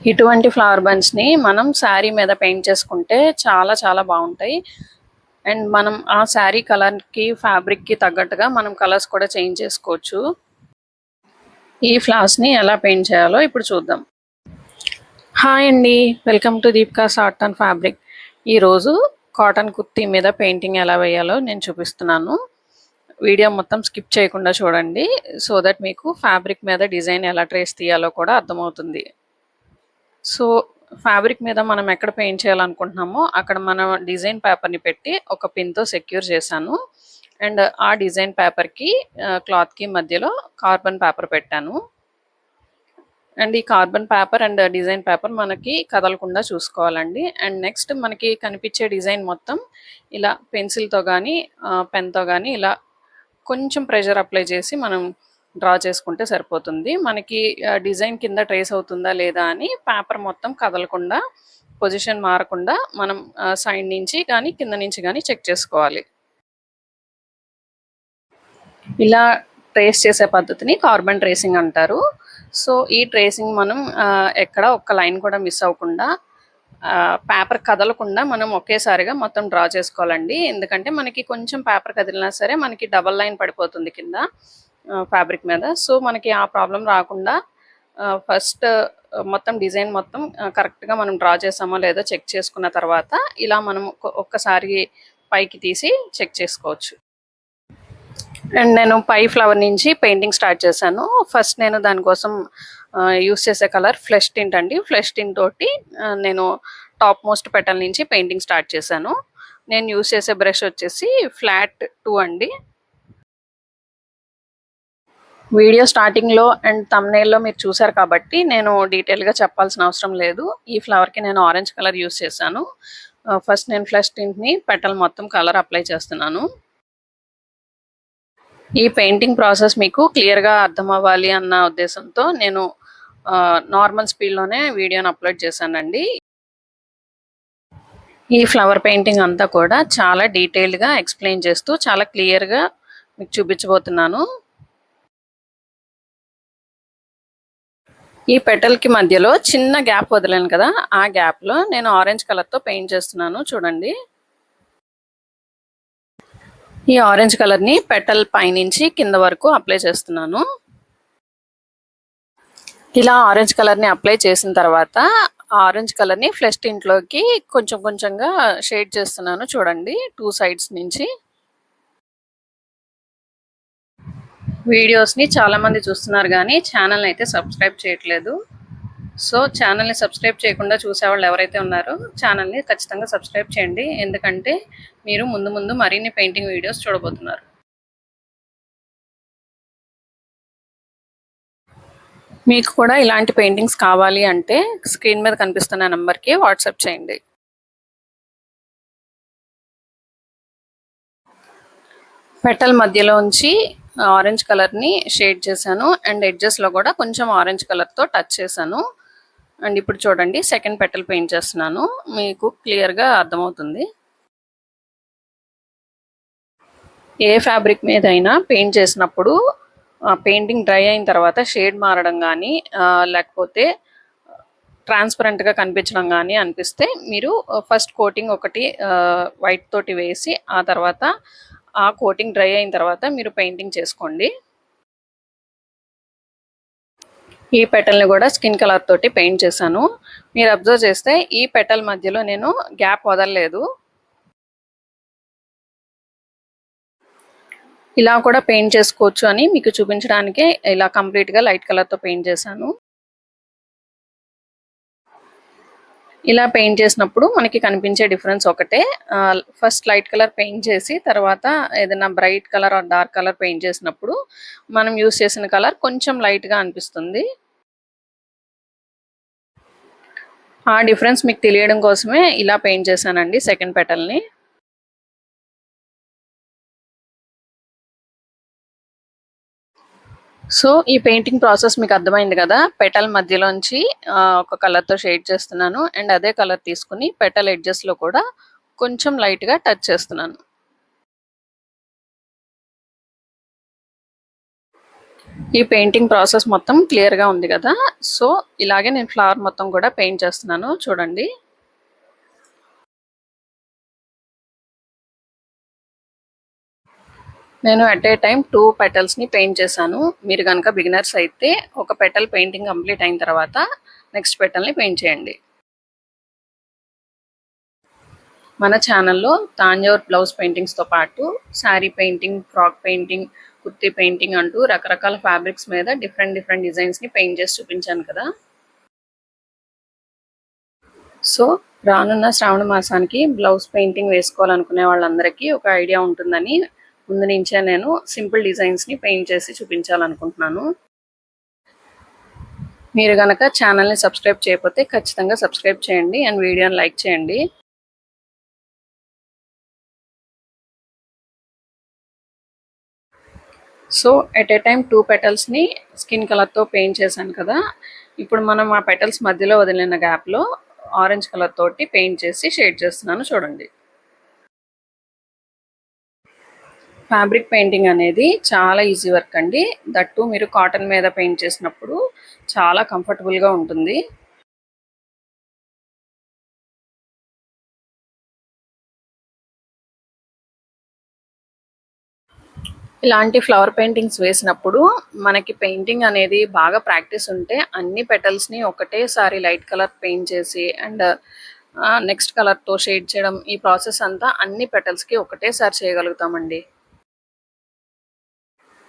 ఇటువంటి ఫ్లవర్ బంచ్‌ని మనం శారీ మీద పెయింట్ చేసుకుంటే చాలా చాలా బావుంటాయి. అండ్ మనం ఆ శారీ కలర్‌కి, ఫ్యాబ్రిక్‌కి తగ్గట్టుగా మనం కలర్స్ కూడా చేంజ్ చేసుకోవచ్చు. ఈ ఫ్లవర్స్‌ని ఎలా పెయింట్ చేయాలో ఇప్పుడు చూద్దాం. హాయ్ అండి. Welcome to Deepika's art and fabric. ఈరోజు కాటన్ కుర్తీ మీద పెయింటింగ్ ఎలా వేయాలో నేను చూపిస్తున్నాను. వీడియో మొత్తం స్కిప్ చేయకుండా చూడండి. సో దట్ మీకు ఫ్యాబ్రిక్ మీద డిజైన్ ఎలా ట్రేస్ తీయాలో కూడా అర్థమవుతుంది. సో ఫ్యాబ్రిక్ మీద మనం ఎక్కడ పెయింట్ చేయాలనుకుంటున్నామో అక్కడ మనం డిజైన్ పేపర్ని పెట్టి ఒక పిన్తో సెక్యూర్ చేశాను. అండ్ ఆ డిజైన్ పేపర్కి క్లాత్కి మధ్యలో కార్బన్ పేపర్ పెట్టాను. అండ్ ఈ carbon paper and design paper మనకి కదలకుండా చూసుకోవాలండి. అండ్ నెక్స్ట్ మనకి కనిపించే డిజైన్ మొత్తం ఇలా పెన్సిల్తో కానీ పెన్తో కానీ ఇలా కొంచెం ప్రెషర్ అప్లై చేసి మనం డ్రా చేసుకుంటే సరిపోతుంది. మనకి డిజైన్ కింద ట్రేస్ అవుతుందా లేదా అని పేపర్ మొత్తం కదలకుండా, పొజిషన్ మారకుండా మనం సైడ్ నుంచి కానీ కింద నుంచి కానీ చెక్ చేసుకోవాలి. ఇలా ట్రేస్ చేసే పద్ధతిని కార్బన్ ట్రేసింగ్ అంటారు. సో ఈ ట్రేసింగ్ మనం ఎక్కడ ఒక్క లైన్ కూడా మిస్ అవ్వకుండా, పేపర్ కదలకుండా మనం ఒకేసారిగా మొత్తం డ్రా చేసుకోవాలండి. ఎందుకంటే మనకి కొంచెం పేపర్ కదిలినా సరే మనకి డబల్ లైన్ పడిపోతుంది కింద ఫ్యాబ్రిక్ మీద. సో మనకి ఆ ప్రాబ్లం రాకుండా ఫస్ట్ మొత్తం డిజైన్ మొత్తం కరెక్ట్గా మనం డ్రా చేసామో లేదో చెక్ చేసుకున్న తర్వాత ఇలా మనం ఒక్కసారి పైకి తీసి చెక్ చేసుకోవచ్చు. అండ్ నేను పై ఫ్లవర్ నుంచి పెయింటింగ్ స్టార్ట్ చేశాను. ఫస్ట్ నేను దానికోసం యూస్ చేసే కలర్ ఫ్లెష్ టింట్ అండి. ఫ్లెష్ టింట్ తోటి నేను టాప్ మోస్ట్ పెటల్ నుంచి పెయింటింగ్ స్టార్ట్ చేశాను. నేను యూస్ చేసే బ్రష్ వచ్చేసి ఫ్లాట్ 2 అండి. వీడియో స్టార్టింగ్లో అండ్ థంబ్నెయిల్లో మీరు చూసారు కాబట్టి నేను డీటెయిల్గా చెప్పాల్సిన అవసరం లేదు. ఈ ఫ్లవర్కి నేను ఆరెంజ్ కలర్ యూస్ చేశాను. ఫస్ట్ నేను ఫ్లెష్ టింట్ని పెటల్ మొత్తం కలర్ అప్లై చేస్తున్నాను. ఈ పెయింటింగ్ ప్రాసెస్ మీకు క్లియర్గా అర్థం అవ్వాలి అన్న ఉద్దేశంతో నేను నార్మల్ స్పీడ్లోనే వీడియోని అప్లోడ్ చేశానండి. ఈ ఫ్లవర్ పెయింటింగ్ అంతా కూడా చాలా డీటెయిల్డ్గా ఎక్స్ప్లెయిన్ చేస్తూ చాలా క్లియర్గా మీకు చూపించబోతున్నాను. ఈ పెటల్కి మధ్యలో చిన్న గ్యాప్ వదిలాను కదా, ఆ గ్యాప్లో నేను ఆరెంజ్ కలర్తో పెయింట్ చేస్తున్నాను. చూడండి, ఈ ఆరెంజ్ కలర్ని పెటల్ పైనుంచి కింద వరకు అప్లై చేస్తున్నాను. ఇలా ఆరెంజ్ కలర్ని అప్లై చేసిన తర్వాత ఆరెంజ్ కలర్ని ఫ్లెష్ టింట్లోకి కొంచెం కొంచెంగా షేడ్ చేస్తున్నాను. చూడండి, 2 సైడ్స్ నుంచి. వీడియోస్ని చాలామంది చూస్తున్నారు కానీ ఛానల్ని అయితే సబ్స్క్రైబ్ చేయట్లేదు. సో ఛానల్ని సబ్స్క్రైబ్ చేయకుండా చూసేవాళ్ళు ఎవరైతే ఉన్నారో ఛానల్ని ఖచ్చితంగా సబ్స్క్రైబ్ చేయండి. ఎందుకంటే మీరు ముందు ముందు మరిన్ని పెయింటింగ్ వీడియోస్ చూడబోతున్నారు. మీకు కూడా ఇలాంటి పెయింటింగ్స్ కావాలి అంటే స్క్రీన్ మీద కనిపిస్తున్న నెంబర్కి వాట్సాప్ చేయండి. పెటల్ మధ్యలోంచి ఆరెంజ్ కలర్ని షేడ్ చేశాను అండ్ ఎడ్జెస్లో కూడా కొంచెం ఆరెంజ్ కలర్తో టచ్ చేశాను. అండ్ ఇప్పుడు చూడండి, సెకండ్ పెటల్ పెయింట్ చేస్తున్నాను. మీకు క్లియర్గా అర్థమవుతుంది. ఏ ఫ్యాబ్రిక్ మీద అయినా పెయింట్ చేసినప్పుడు పెయింటింగ్ డ్రై అయిన తర్వాత షేడ్ మారడం కానీ లేకపోతే ట్రాన్స్పరెంట్గా కనిపించడం కానీ అనిపిస్తే మీరు ఫస్ట్ కోటింగ్ ఒకటి వైట్ తోటి వేసి ఆ తర్వాత ఆ కోటింగ్ డ్రై అయిన తర్వాత మీరు పెయింటింగ్ చేసుకోండి. ఈ పెటల్ని కూడా స్కిన్ కలర్ తోటి పెయింట్ చేశాను. మీరు అబ్జర్వ్ చేస్తే ఈ పెటల్ మధ్యలో నేను గ్యాప్ వదలలేదు. ఇలా కూడా పెయింట్ చేసుకోవచ్చు అని మీకు చూపించడానికి ఇలా కంప్లీట్గా లైట్ కలర్తో పెయింట్ చేశాను. ఇలా పెయింట్ చేసినప్పుడు మనకి కనిపించే డిఫరెన్స్ ఒకటే. ఫస్ట్ లైట్ కలర్ పెయింట్ చేసి తర్వాత ఏదైనా bright colour or dark colour paint చేసినప్పుడు మనం యూస్ చేసిన కలర్ కొంచెం లైట్గా అనిపిస్తుంది. ఆ డిఫరెన్స్ మీకు తెలియడం కోసమే ఇలా పెయింట్ చేశానండి సెకండ్ పెటల్ని. సో ఈ పెయింటింగ్ ప్రాసెస్ మీకు అర్థమైంది కదా. పెటల్ మధ్యలోంచి ఒక కలర్తో షేడ్ చేస్తున్నాను అండ్ అదే కలర్ తీసుకుని పెటల్ ఎడ్జెస్లో కూడా కొంచెం లైట్గా టచ్ చేస్తున్నాను. ఈ పెయింటింగ్ ప్రాసెస్ మొత్తం క్లియర్‌గా ఉంది కదా! సో, ఇలాగే నేను ఫ్లవర్ మొత్తం కూడా పెయింట్ చేస్తున్నాను చూడండి. నేను అట్ ఏ టైమ్ 2 పెటల్స్‌ని పెయింట్ చేశాను. మీరు గనక బిగినర్స్ అయితే ఒక పెటల్ పెయింటింగ్ కంప్లీట్ అయిన తర్వాత నెక్స్ట్ పెటల్‌ని పెయింట్ చేయండి. మన ఛానల్‌లో తాంజోర్ బ్లౌజ్ పెయింటింగ్స్‌తో పాటు sari painting, frock painting, kurti painting అంటూ రకరకాల ఫ్యాబ్రిక్స్ మీద డిఫరెంట్ డిజైన్స్‌ని పెయింట్ చేసి చూపించాను కదా! సో, రానున్న శ్రావణ మాసానికి బ్లౌజ్ పెయింటింగ్ వేసుకోవాలనుకునే వాళ్ళందరికీ ఒక ఐడియా ఉంటుందని ముందు నుంచే నేను సింపుల్ డిజైన్స్‌ని పెయింట్ చేసి చూపించాలనుకుంటున్నాను. మీరు గనక ఛానల్‌ని సబ్స్క్రైబ్ చేయకపోతే ఖచ్చితంగా సబ్స్క్రైబ్ చేయండి అండ్ వీడియోని లైక్ చేయండి. సో, ఎట్ ఏ టైమ్ 2 పెటల్స్‌ని స్కిన్ కలర్‌తో పెయింట్ చేశాను కదా! ఇప్పుడు మనం ఆ పెటల్స్ మధ్యలో వదిలిన గ్యాప్‌లో ఆరెంజ్ కలర్ తోటి పెయింట్ చేసి షేడ్ చేస్తున్నాను చూడండి. ఫ్యాబ్రిక్ పెయింటింగ్ అనేది చాలా ఈజీ వర్క్ అండి. దట్ టూ మీరు కాటన్ మీద పెయింట్ చేసినప్పుడు చాలా కంఫర్టబుల్‌గా ఉంటుంది. ఇలాంటి ఫ్లవర్ పెయింటింగ్స్ వేసినప్పుడు మనకి పెయింటింగ్ అనేది బాగా ప్రాక్టీస్ ఉంటే అన్ని పెటల్స్‌ని ఒకటేసారి లైట్ కలర్ పెయింట్ చేసి అండ్ నెక్స్ట్ కలర్‌తో షేడ్ చేయడం ఈ ప్రాసెస్ అంతా అన్ని పెటల్స్‌కి ఒకటేసారి చేయగలుగుతామండి.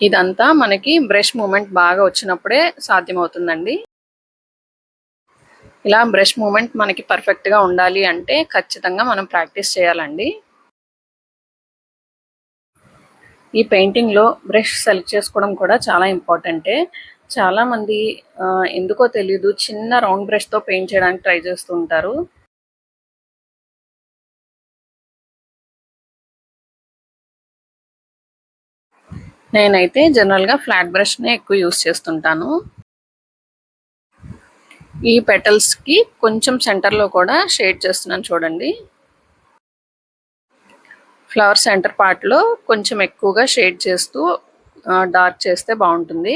ఇదంతా మనకి బ్రష్ మూవ్‌మెంట్ బాగా వచ్చినప్పుడే సాధ్యమవుతుందండి. ఇలా బ్రష్ మూవ్‌మెంట్ మనకి పర్ఫెక్ట్‌గా ఉండాలి అంటే ఖచ్చితంగా మనం ప్రాక్టీస్ చేయాలండి. ఈ పెయింటింగ్‌లో బ్రష్ సెలెక్ట్ చేసుకోవడం కూడా చాలా ఇంపార్టెంటే. చాలామంది ఎందుకో తెలీదు చిన్న రౌండ్ బ్రష్‌తో పెయింట్ చేయడానికి ట్రై చేస్తూ ఉంటారు. నేనైతే జనరల్‌గా ఫ్లాట్ బ్రష్‌నే ఎక్కువ యూజ్ చేస్తుంటాను. ఈ పెటల్స్‌కి కొంచెం సెంటర్‌లో కూడా షేడ్ చేస్తున్నాను చూడండి. ఫ్లవర్ సెంటర్ పార్ట్‌లో కొంచెం ఎక్కువగా షేడ్ చేస్తూ డార్క్ చేస్తే బావుంటుంది.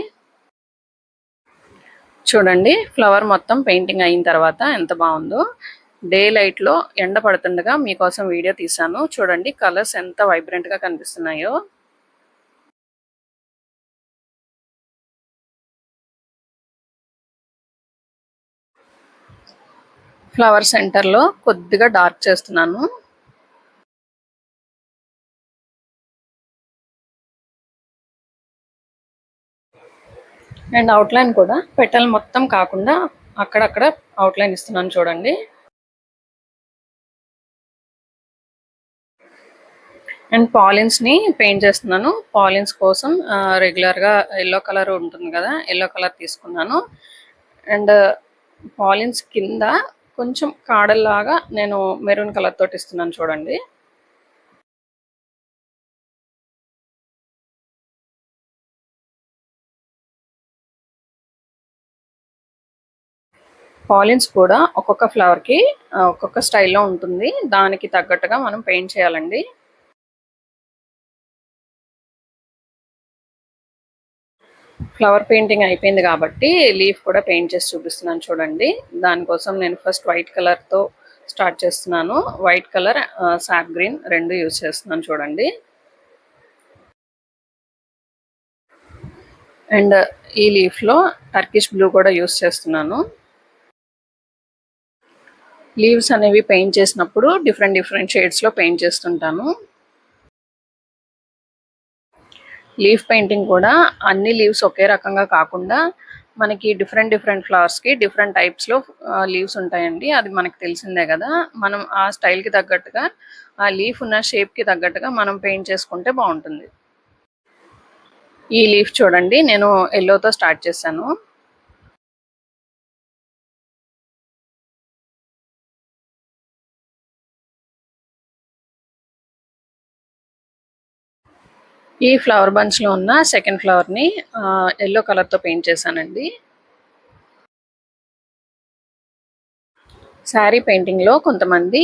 చూడండి ఫ్లవర్ మొత్తం పెయింటింగ్ అయిన తర్వాత ఎంత బాగుందో. డే లైట్‌లో ఎండ పడుతుండగా మీకోసం వీడియో తీశాను. చూడండి కలర్స్ ఎంత వైబ్రెంట్‌గా కనిపిస్తున్నాయో. ఫ్లవర్ సెంటర్‌లో కొద్దిగా డార్క్ చేస్తున్నాను. అండ్ అవుట్‌లైన్ కూడా పెటల్ మొత్తం కాకుండా అక్కడక్కడ అవుట్‌లైన్ ఇస్తున్నాను చూడండి. అండ్ పాలిన్స్‌ని పెయింట్ చేస్తున్నాను. పాలిన్స్ కోసం రెగ్యులర్‌గా యెల్లో కలర్ ఉంటుంది కదా! యెల్లో కలర్ తీసుకున్నాను. అండ్ పాలిన్స్ కింద కొంచెం కాడల్లాగా నేను మెరూన్ కలర్ తోటి ఇస్తున్నాను చూడండి. పాలిన్స్ కూడా ఒక్కొక్క ఫ్లవర్‌కి ఒక్కొక్క స్టైల్‌లో ఉంటుంది. దానికి తగ్గట్టుగా మనం పెయింట్ చేయాలండి. ఫ్లవర్ పెయింటింగ్ అయిపోయింది కాబట్టి లీఫ్ కూడా పెయింట్ చేసి చూపిస్తున్నాను చూడండి. దానికోసం నేను ఫస్ట్ వైట్ కలర్‌తో స్టార్ట్ చేస్తున్నాను. వైట్ కలర్, సాప్ గ్రీన్ 2 యూజ్ చేస్తున్నాను చూడండి. అండ్ ఈ లీఫ్‌లో టర్కిష్ బ్లూ కూడా యూజ్ చేస్తున్నాను. లీవ్స్ అనేవి పెయింట్ చేసినప్పుడు డిఫరెంట్ షేడ్స్‌లో పెయింట్ చేస్తుంటాను. లీఫ్ పెయింటింగ్ కూడా అన్ని లీవ్స్ ఒకే రకంగా కాకుండా మనకి డిఫరెంట్ ఫ్లవర్స్‌కి డిఫరెంట్ టైప్స్‌లో లీవ్స్ ఉంటాయండి. అది మనకు తెలిసిందే కదా! మనం ఆ స్టైల్‌కి తగ్గట్టుగా ఆ లీఫ్ ఉన్న షేప్‌కి తగ్గట్టుగా మనం పెయింట్ చేసుకుంటే బావుంటుంది. ఈ లీఫ్ చూడండి నేను యెల్లోతో స్టార్ట్ చేశాను. ఈ ఫ్లవర్ బంచ్‌లో ఉన్న సెకండ్ ఫ్లవర్‌ని యెల్లో కలర్‌తో పెయింట్ చేశానండి. శారీ పెయింటింగ్‌లో కొంతమంది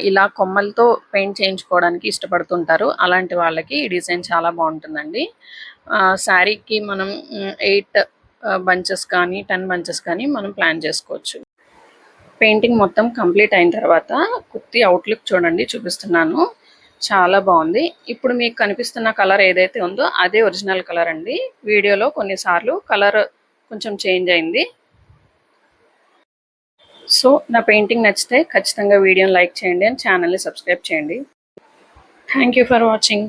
ఇలా కొమ్మలతో పెయింట్ చేయించుకోవడానికి ఇష్టపడుతుంటారు. అలాంటి వాళ్ళకి ఈ డిజైన్ చాలా బావుంటుందండి. శారీకి మనం 8 బంచెస్ కానీ, 10 బంచెస్ కానీ మనం ప్లాన్ చేసుకోవచ్చు. పెయింటింగ్ మొత్తం కంప్లీట్ అయిన తర్వాత కుర్తీ అవుట్‌లుక్ చూడండి చూపిస్తున్నాను. చాలా బావుంది. ఇప్పుడు మీకు కనిపిస్తున్న కలర్ ఏదైతే ఉందో అదే ఒరిజినల్ కలర్ అండి. వీడియోలో కొన్నిసార్లు కలర్ కొంచెం చేంజ్ అయింది. సో, నా పెయింటింగ్ నచ్చితే ఖచ్చితంగా వీడియోని లైక్ చేయండి అండ్ ఛానెల్‌ని సబ్స్క్రైబ్ చేయండి. Thank you for watching.